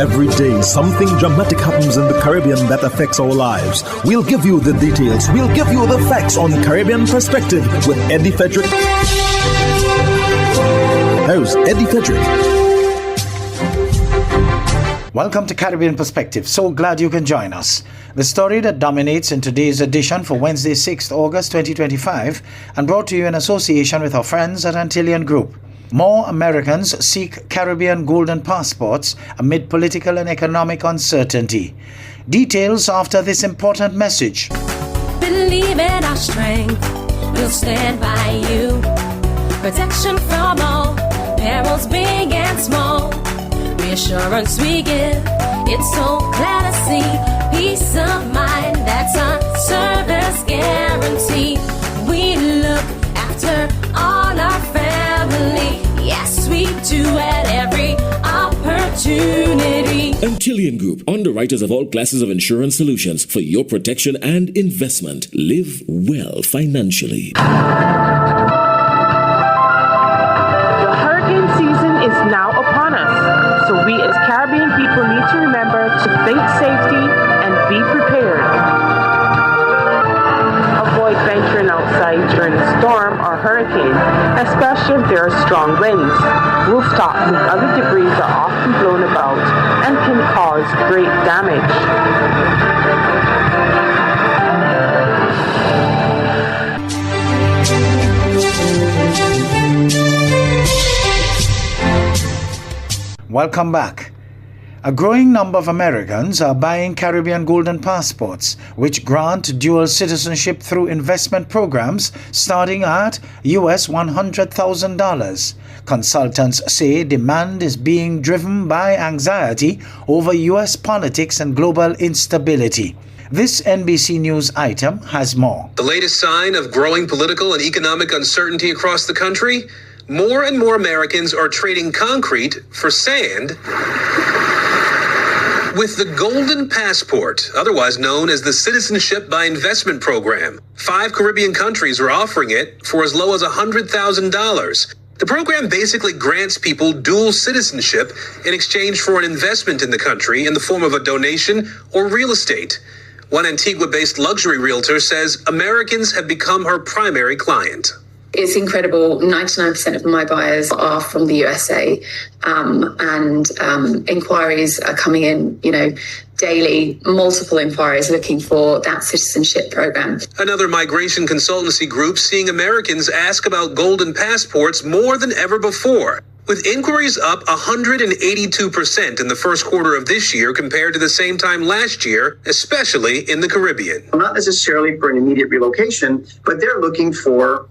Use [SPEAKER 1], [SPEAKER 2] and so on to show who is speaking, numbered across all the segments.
[SPEAKER 1] Every day, something dramatic happens in the Caribbean that affects our lives. We'll give you the details. We'll give you the facts on Caribbean Perspective with Eddie Frederick. Here's Eddie Frederick.
[SPEAKER 2] Welcome to Caribbean Perspective. So glad you can join us. The story that dominates in today's edition for Wednesday, 6th August 2025, and brought to you in association with our friends at Antillean Group. More Americans seek Caribbean golden passports amid political and economic uncertainty. Details after this important message.
[SPEAKER 3] Believe in our strength, we'll stand by you. Protection from all, perils big and small. Reassurance we give, it's so glad to see. Peace of mind, that's our service guarantee. We look after all our family. Yes, we do at every opportunity.
[SPEAKER 4] Antillean Group, underwriters of all classes of insurance solutions for your protection and investment. Live well financially.
[SPEAKER 5] The hurricane season is now upon us, so we as Caribbean people need to remember to think safety and be prepared. Avoid venturing outside during a storm or hurricane, especially if there are strong winds. Rooftops and other debris are often blown about and can cause great damage.
[SPEAKER 2] Welcome back. A growing number of Americans are buying Caribbean golden passports, which grant dual citizenship through investment programs starting at US $100,000. Consultants say demand is being driven by anxiety over US politics and global instability. This NBC News item has more.
[SPEAKER 6] The latest sign of growing political and economic uncertainty across the country? More and more Americans are trading concrete for sand with the Golden Passport, otherwise known as the Citizenship by Investment Program. 5 Caribbean countries are offering it for as low as $100,000. The program basically grants people dual citizenship in exchange for an investment in the country in the form of a donation or real estate. One Antigua-based luxury realtor says Americans have become her primary client.
[SPEAKER 7] It's incredible. 99% of my buyers are from the USA, and inquiries are coming in, daily, multiple inquiries looking for that citizenship program.
[SPEAKER 6] Another migration consultancy group seeing Americans ask about golden passports more than ever before, with inquiries up 182% in the first quarter of this year compared to the same time last year, especially in the Caribbean.
[SPEAKER 8] Not necessarily for an immediate relocation, but they're looking for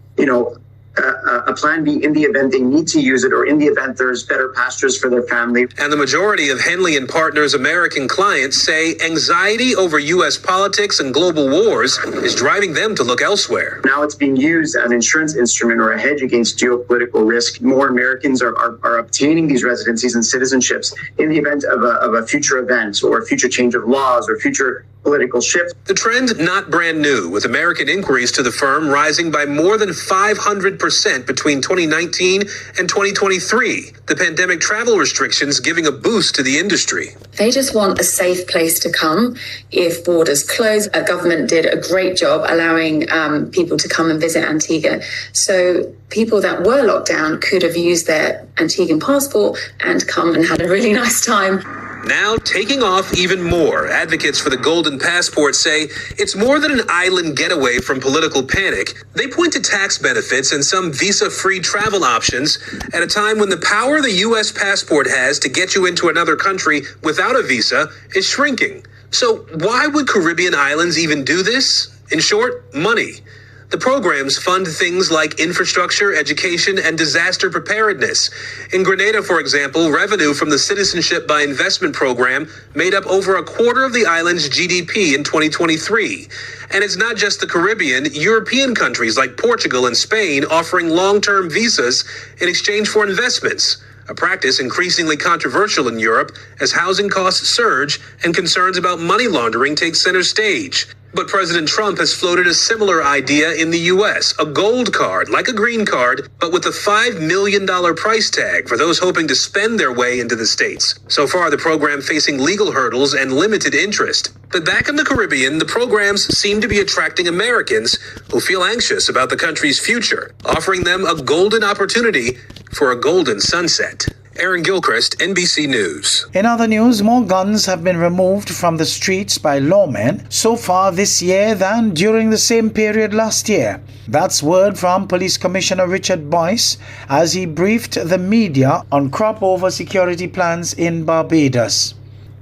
[SPEAKER 8] a plan B in the event they need to use it or in the event there's better pastures for their family.
[SPEAKER 6] And the majority of Henley and Partners American clients say anxiety over U.S. politics and global wars is driving them to look elsewhere.
[SPEAKER 8] Now it's being used as an insurance instrument or a hedge against geopolitical risk. More Americans are obtaining these residencies and citizenships in the event of a future event or a future change of laws or future political shift.
[SPEAKER 6] The trend not brand new, with American inquiries to the firm rising by more than 500% between 2019 and 2023. The pandemic travel restrictions giving a boost to the industry.
[SPEAKER 7] They just want a safe place to come if borders close. Our government did a great job allowing people to come and visit Antigua. So people that were locked down could have used their Antiguan passport and come and had a really nice time.
[SPEAKER 6] Now taking off even more. Advocates for the Golden Passport say it's more than an island getaway from political panic. They point to tax benefits and some visa-free travel options at a time when the power the U.S. passport has to get you into another country without a visa is shrinking. So why would Caribbean islands even do this? In short, money. The programs fund things like infrastructure, education, and disaster preparedness. In Grenada, for example, revenue from the Citizenship by Investment program made up over a quarter of the island's GDP in 2023. And it's not just the Caribbean. European countries like Portugal and Spain offering long-term visas in exchange for investments, a practice increasingly controversial in Europe as housing costs surge and concerns about money laundering take center stage. But President Trump has floated a similar idea in the U.S., a gold card, like a green card, but with a $5 million price tag for those hoping to spend their way into the States. So far, the program facing legal hurdles and limited interest. But back in the Caribbean, the programs seem to be attracting Americans who feel anxious about the country's future, offering them a golden opportunity for a golden sunset. Aaron Gilchrist, NBC News.
[SPEAKER 2] In other news, more guns have been removed from the streets by lawmen so far this year than during the same period last year. That's word from Police Commissioner Richard Boyce as he briefed the media on crop-over security plans in Barbados.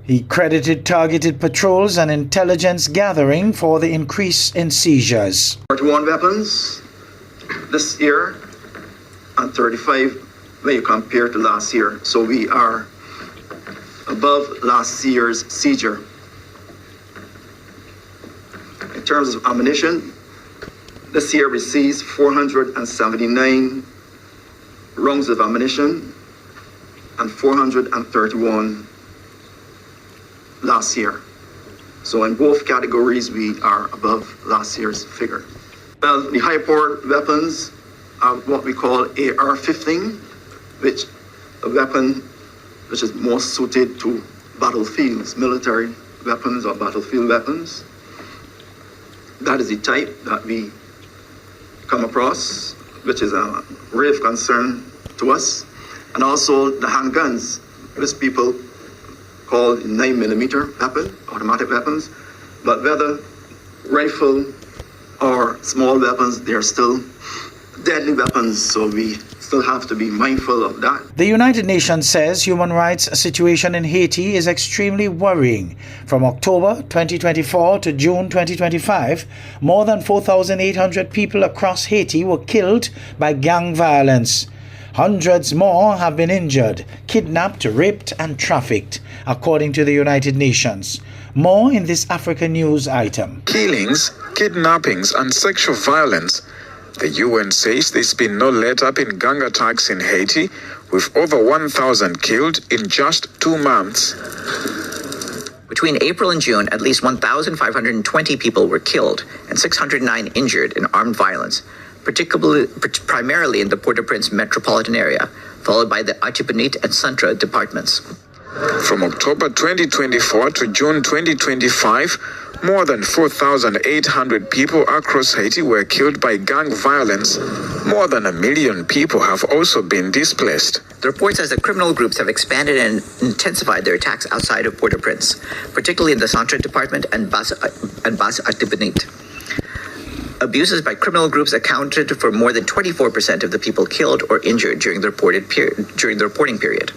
[SPEAKER 2] He credited targeted patrols and intelligence gathering for the increase in seizures.
[SPEAKER 9] 41 weapons this year and 35 when you compare to last year. So we are above last year's seizure. In terms of ammunition, this year we seized 479 rounds of ammunition and 431 last year. So in both categories, we are above last year's figure. Well, the high-powered weapons are what we call AR-15, which a weapon which is more suited to battlefields, military weapons or battlefield weapons. That is the type that we come across, which is a grave concern to us. And also the handguns, which people call 9mm weapon, automatic weapons. But whether rifle or small weapons, they're still deadly weapons, so we still have to be mindful of that.
[SPEAKER 2] The United Nations says human rights situation in Haiti is extremely worrying. From October 2024 to June 2025, more than 4,800 people across Haiti were killed by gang violence. Hundreds more have been injured, kidnapped, raped and trafficked, according to the United Nations. More in this Africa News item.
[SPEAKER 10] Killings, kidnappings and sexual violence. The UN says there's been no let-up in gang attacks in Haiti, with over 1,000 killed in just 2 months.
[SPEAKER 11] Between April and June, at least 1,520 people were killed and 609 injured in armed violence, primarily in the Port-au-Prince metropolitan area, followed by the Artibonite and Centre departments.
[SPEAKER 10] From October 2024 to June 2025, more than 4,800 people across Haiti were killed by gang violence. More than 1 million people have also been displaced.
[SPEAKER 11] The report says that criminal groups have expanded and intensified their attacks outside of Port-au-Prince, particularly in the Centre department and Basse Artibonite. Abuses by criminal groups accounted for more than 24% of the people killed or injured during the reporting period.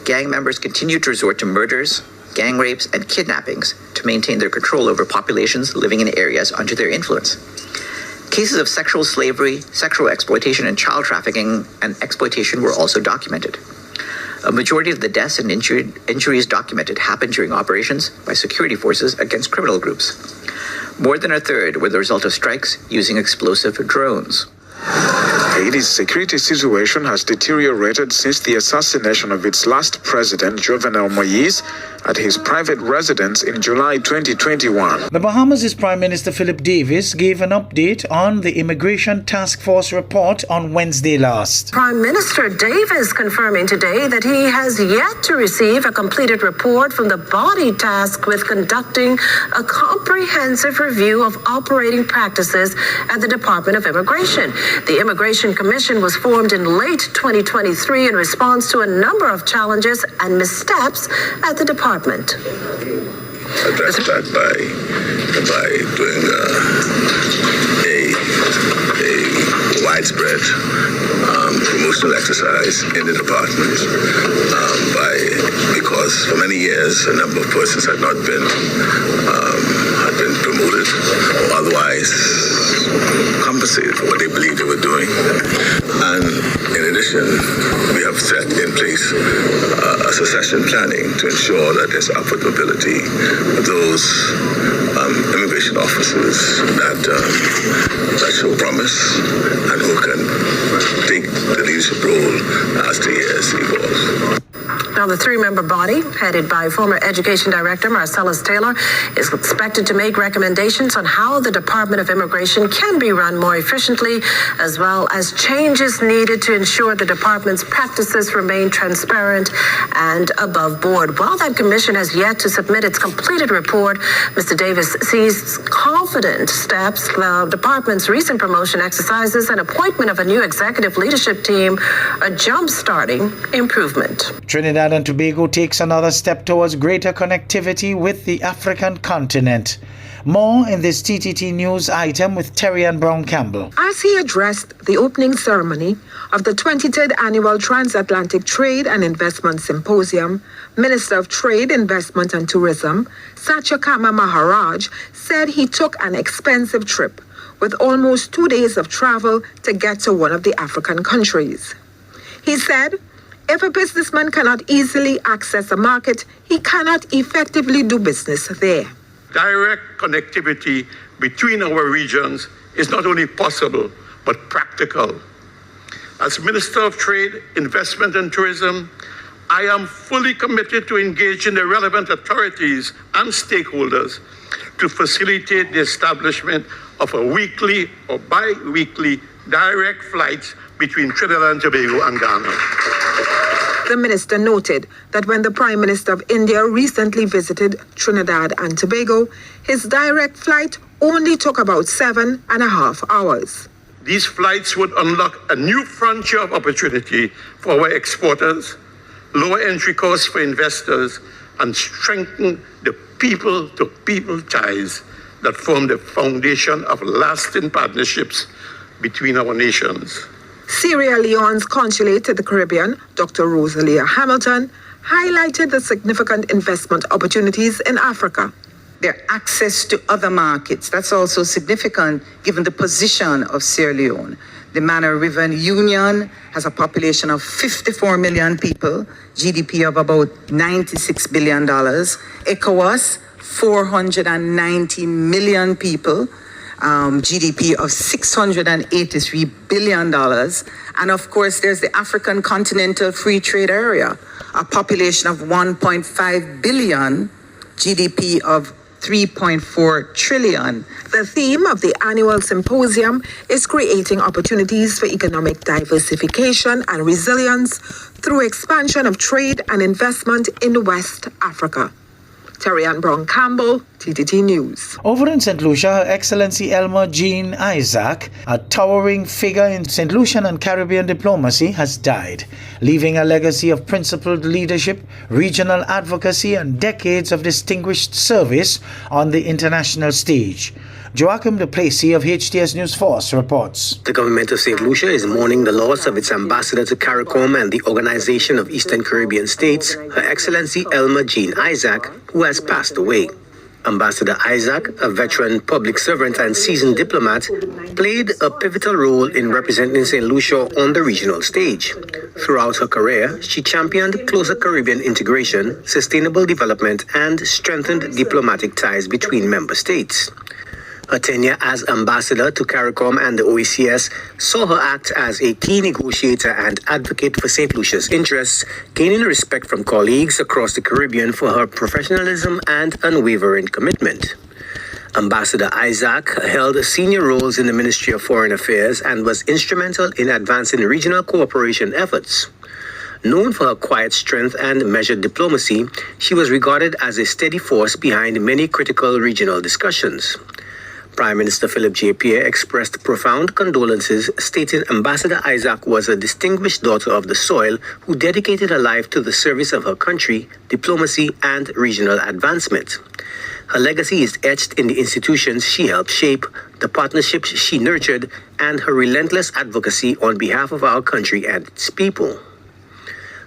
[SPEAKER 11] Gang members continue to resort to murders, gang rapes, and kidnappings to maintain their control over populations living in areas under their influence. Cases of sexual slavery, sexual exploitation, and child trafficking and exploitation were also documented. A majority of the deaths and injuries documented happened during operations by security forces against criminal groups. More than a third were the result of strikes using explosive drones.
[SPEAKER 10] Haiti's security situation has deteriorated since the assassination of its last president, Jovenel Moïse, at his private residence in July 2021.
[SPEAKER 2] The Bahamas' Prime Minister Philip Davis gave an update on the Immigration Task Force report on Wednesday last.
[SPEAKER 12] Prime Minister Davis confirming today that he has yet to receive a completed report from the body tasked with conducting a comprehensive review of operating practices at the Department of Immigration. The Immigration Commission was formed in late 2023 in response to a number of challenges and missteps at the department.
[SPEAKER 13] Address that by doing a widespread promotional exercise in the department because for many years a number of persons had not been promoted or otherwise compensated for what they believed they were doing. And in addition, we have set in place a succession planning to ensure that there's upward mobility of those immigration officers that show promise and who can take the leadership role as the years evolve.
[SPEAKER 12] Now, the three-member body, headed by former Education Director Marcellus Taylor, is expected to make recommendations on how the Department of Immigration can be run more efficiently, as well as changes needed to ensure the department's practices remain transparent and above board. While that commission has yet to submit its completed report, Mr. Davis sees confident steps the department's recent promotion exercises and appointment of a new executive leadership team are jump-starting improvement.
[SPEAKER 2] Trinidad and Tobago takes another step towards greater connectivity with the African continent. More in this TTT News item with Terry and Brown Campbell.
[SPEAKER 14] As he addressed the opening ceremony of the 23rd Annual Transatlantic Trade and Investment Symposium, Minister of Trade, Investment and Tourism, Satyakama Maharaj, said he took an expensive trip with almost 2 days of travel to get to one of the African countries. He said, if a businessman cannot easily access a market, he cannot effectively do business there.
[SPEAKER 15] Direct connectivity between our regions is not only possible, but practical. As Minister of Trade, Investment and Tourism, I am fully committed to engage in the relevant authorities and stakeholders to facilitate the establishment of a weekly or bi-weekly direct flights between Trinidad and Tobago and Ghana.
[SPEAKER 14] The minister noted that when the Prime Minister of India recently visited Trinidad and Tobago, his direct flight only took about 7.5 hours.
[SPEAKER 15] These flights would unlock a new frontier of opportunity for our exporters, lower entry costs for investors, and strengthen the people-to-people ties that form the foundation of lasting partnerships between our nations.
[SPEAKER 14] Sierra Leone's consulate to the Caribbean, Dr. Rosalia Hamilton, highlighted the significant investment opportunities in Africa.
[SPEAKER 16] Their access to other markets, that's also significant given the position of Sierra Leone. The Mana River Union has a population of 54 million people, GDP of about $96 billion. ECOWAS, 490 million people, GDP of $683 billion. And of course, there's the African Continental Free Trade Area, a population of 1.5 billion, GDP of 3.4 trillion.
[SPEAKER 14] The theme of the annual symposium is creating opportunities for economic diversification and resilience through expansion of trade and investment in West Africa. Terry Ann Brown Campbell, TTT News.
[SPEAKER 2] Over in St. Lucia, Her Excellency Elmer Jean Isaac, a towering figure in St. Lucian and Caribbean diplomacy, has died, leaving a legacy of principled leadership, regional advocacy, and decades of distinguished service on the international stage. Joachim de Plessis of HTS News Force reports.
[SPEAKER 17] The government of St. Lucia is mourning the loss of its ambassador to CARICOM and the Organization of Eastern Caribbean States, Her Excellency Elmer Jean Isaac, who has passed away. Ambassador Isaac, a veteran public servant and seasoned diplomat, played a pivotal role in representing St. Lucia on the regional stage. Throughout her career, she championed closer Caribbean integration, sustainable development, and strengthened diplomatic ties between member states. Her tenure as ambassador to CARICOM and the OECS saw her act as a key negotiator and advocate for St. Lucia's interests, gaining respect from colleagues across the Caribbean for her professionalism and unwavering commitment. Ambassador Isaac held senior roles in the Ministry of Foreign Affairs and was instrumental in advancing regional cooperation efforts. Known for her quiet strength and measured diplomacy, she was regarded as a steady force behind many critical regional discussions. Prime Minister Philip J. Pierre expressed profound condolences, stating Ambassador Isaac was a distinguished daughter of the soil who dedicated her life to the service of her country, diplomacy, and regional advancement. Her legacy is etched in the institutions she helped shape, the partnerships she nurtured, and her relentless advocacy on behalf of our country and its people.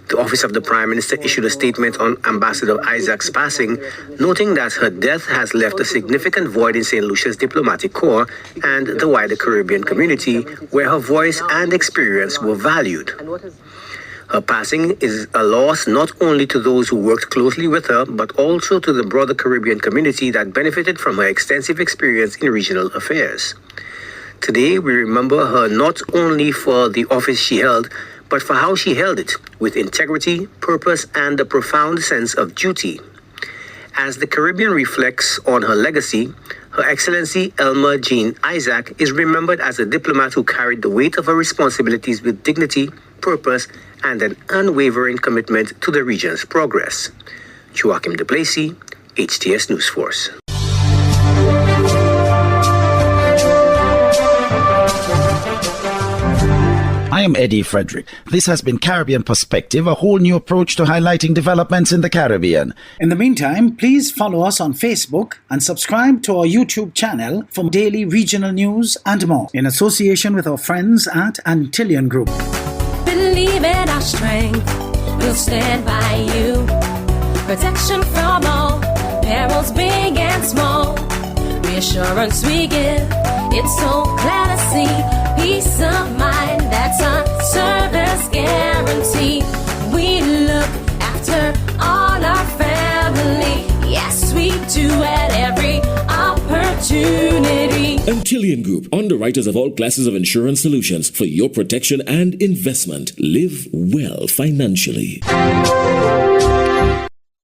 [SPEAKER 17] The Office of the Prime Minister issued a statement on Ambassador Isaac's passing, noting that her death has left a significant void in St. Lucia's diplomatic corps and the wider Caribbean community, where her voice and experience were valued. Her passing is a loss not only to those who worked closely with her, but also to the broader Caribbean community that benefited from her extensive experience in regional affairs. Today, we remember her not only for the office she held, but for how she held it with integrity, purpose, and a profound sense of duty. As the Caribbean reflects on her legacy, Her Excellency Elma Jean Isaac is remembered as a diplomat who carried the weight of her responsibilities with dignity, purpose, and an unwavering commitment to the region's progress. Joachim de Plessis, HTS News Force.
[SPEAKER 18] I am Eddie Frederick. This has been Caribbean Perspective, a whole new approach to highlighting developments in the Caribbean.
[SPEAKER 2] In the meantime, please follow us on Facebook and subscribe to our YouTube channel for daily regional news and more, in association with our friends at Antillian Group.
[SPEAKER 3] Believe in our strength, we'll stand by you. Protection from all perils, big and small. Reassurance we give, it's so clear to see. Peace of mind, that's a service guarantee. We look after all our family. Yes, we do at every opportunity.
[SPEAKER 4] Antillian Group, underwriters of all classes of insurance solutions for your protection and investment. Live well financially.